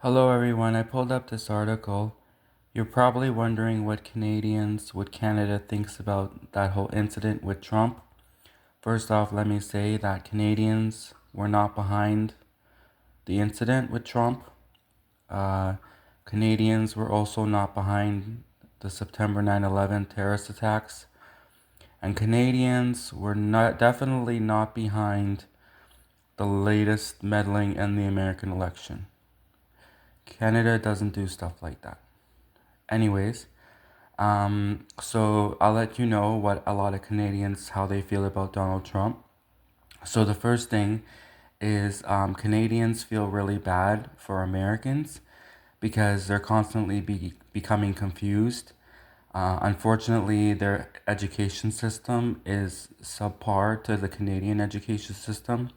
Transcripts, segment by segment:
Hello everyone, I pulled up this article. You're probably wondering what Canada thinks about that whole incident with Trump. First off, let me say that Canadians were not behind the incident with Trump. Uh, Canadians were also not behind the September 9/11 terrorist attacks. And Canadians were definitely not behind the latest meddling in the American election. Canada doesn't do stuff like that. Anyways, so I'll let you know what a lot of Canadians, how they feel about Donald Trump. So the first thing is Canadians feel really bad for Americans because they're constantly becoming confused. Unfortunately, their education system is subpar to the Canadian education system.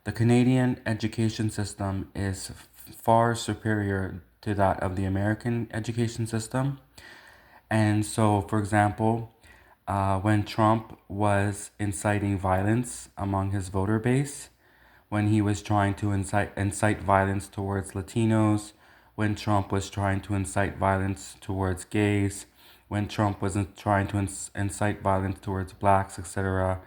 The Canadian education system is far superior to that of the American education system. And so, for example, when Trump was inciting violence among his voter base, when he was trying to incite violence towards Latinos, when Trump was trying to incite violence towards gays, when Trump was trying to incite violence towards blacks, etc.,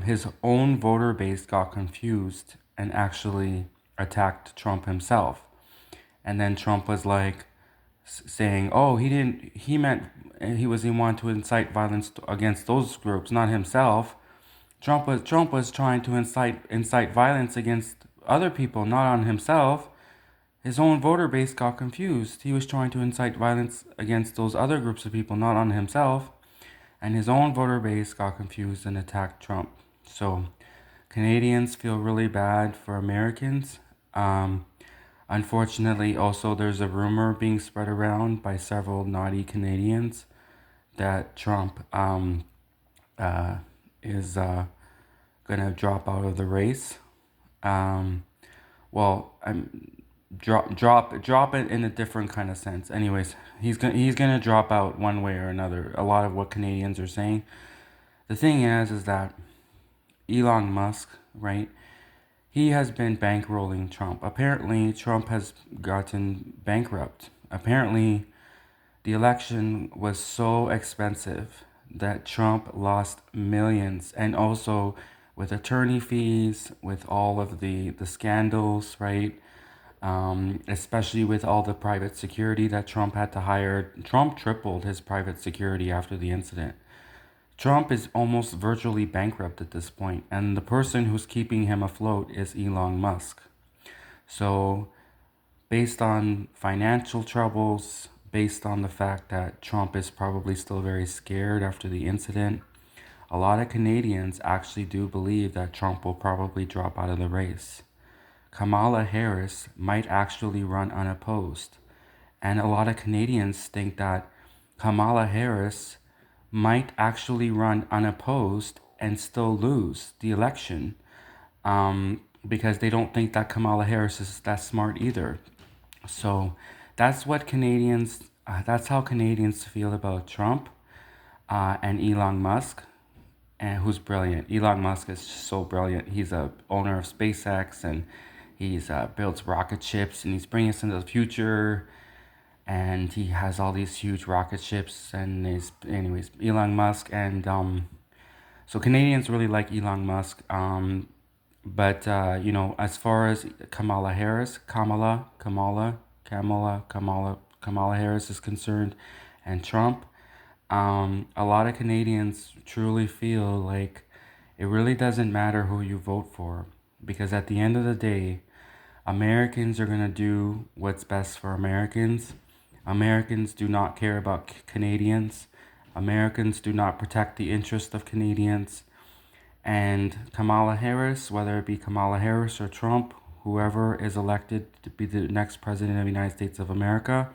his own voter base got confused and actually attacked Trump himself. And then Trump was like, saying, "Oh, he didn't. He meant he wanted to incite violence against those groups, not himself." Trump was trying to incite violence against other people, not on himself. His own voter base got confused. He was trying to incite violence against those other groups of people, not on himself, and his own voter base got confused and attacked Trump. So, Canadians feel really bad for Americans. Um, Unfortunately, also there's a rumor being spread around by several naughty Canadians that Trump uh, is gonna drop out of the race. Um, well, I'm drop it in a different kind of sense. Anyways, he's gonna drop out one way or another. A lot of what Canadians are saying. The thing is that Elon Musk, right? He has been bankrolling Trump. Apparently, Trump has gotten bankrupt. Apparently, the election was so expensive that Trump lost millions. And also, with attorney fees, with all of the scandals, right? Especially with all the private security that Trump had to hire. Trump tripled his private security after the incident. Trump is almost virtually bankrupt at this point, and the person who's keeping him afloat is Elon Musk. So, based on financial troubles, based on the fact that Trump is probably still very scared after the incident, a lot of Canadians actually do believe that Trump will probably drop out of the race. Kamala Harris might actually run unopposed. And a lot of Canadians think that Kamala Harris might actually run unopposed and still lose the election because they don't think that Kamala Harris is that smart either. So that's how Canadians feel about Trump and Elon Musk, and who's brilliant. Elon Musk is so brilliant. He's a owner of SpaceX and he's builds rocket ships and he's bringing us into the future and he has all these huge rocket ships and is anyways Elon Musk and so Canadians really like Elon Musk but as far as Kamala Harris, Kamala Harris is concerned, and Trump, a lot of Canadians truly feel like it really doesn't matter who you vote for because at the end of the day, Americans are going to do what's best for Americans. Americans do not care about Canadians. Americans do not protect the interest of Canadians. And Kamala Harris, whether it be Kamala Harris or Trump, whoever is elected to be the next president of the United States of America,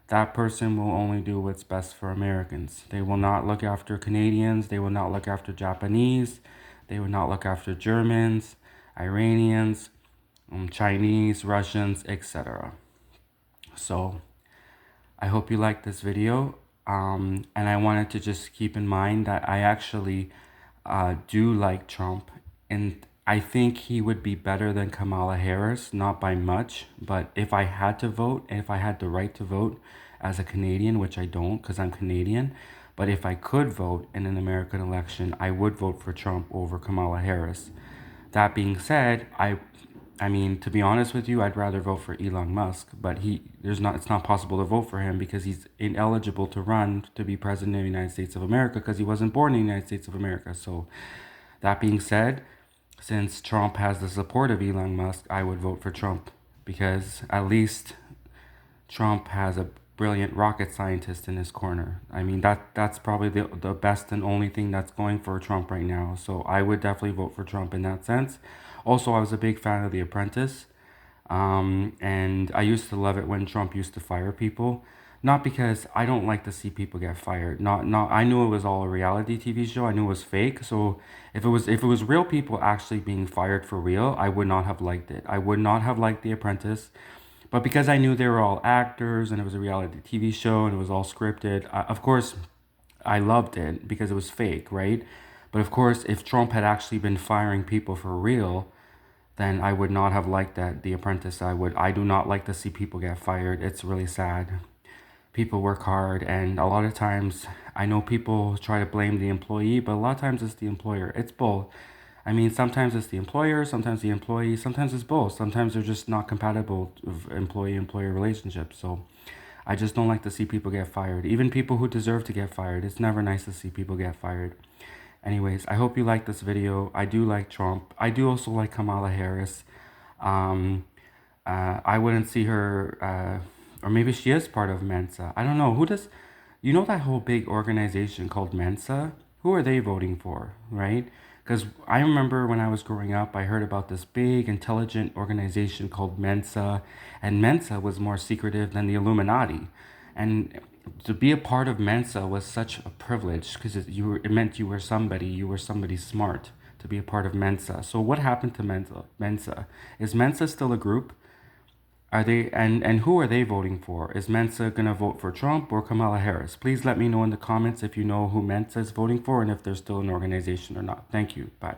that person will only do what's best for Americans. They will not look after Canadians. They will not look after Japanese. They will not look after Germans, Iranians, Chinese, Russians, etc. So I hope you liked this video. And I wanted to just keep in mind that I actually do like Trump. And I think he would be better than Kamala Harris, not by much, but if I had to vote, if I had the right to vote as a Canadian, which I don't because I'm Canadian, but if I could vote in an American election, I would vote for Trump over Kamala Harris. That being said, I mean, to be honest with you, I'd rather vote for Elon Musk, but it's not possible to vote for him because he's ineligible to run to be president of the United States of America because he wasn't born in the United States of America. So that being said, since Trump has the support of Elon Musk, I would vote for Trump because at least Trump has a brilliant rocket scientist in his corner. I mean, that's probably the best and only thing that's going for Trump right now. So I would definitely vote for Trump in that sense. Also, I was a big fan of The Apprentice. And I used to love it when Trump used to fire people. Not because I don't like to see people get fired. Not I knew it was all a reality TV show. I knew it was fake. So if it was real people actually being fired for real, I would not have liked it. I would not have liked The Apprentice. But because I knew they were all actors and it was a reality TV show and it was all scripted, of course I loved it because it was fake, right? But of course, if Trump had actually been firing people for real, then I would not have liked that. The Apprentice, I do not like to see people get fired. It's really sad. People work hard, and a lot of times, I know people try to blame the employee, but a lot of times it's the employer. It's both. I mean, sometimes it's the employer, sometimes the employee, sometimes it's both. Sometimes they're just not compatible with employee-employer relationships. So I just don't like to see people get fired. Even people who deserve to get fired. It's never nice to see people get fired. Anyways, I hope you like this video. I do like Trump. I do also like Kamala Harris. Um, I wouldn't see her, or maybe she is part of Mensa. I don't know. You know that whole big organization called Mensa? Who are they voting for, right? Because I remember when I was growing up, I heard about this big, intelligent organization called Mensa, and Mensa was more secretive than the Illuminati. And to be a part of Mensa was such a privilege because it meant you were somebody smart to be a part of Mensa. So what happened to Mensa? Is Mensa still a group? Are they and who are they voting for? Is Mensa gonna vote for Trump or Kamala Harris? Please let me know in the comments if you know who Mensa is voting for and if they're still an organization or not. Thank you. Bye.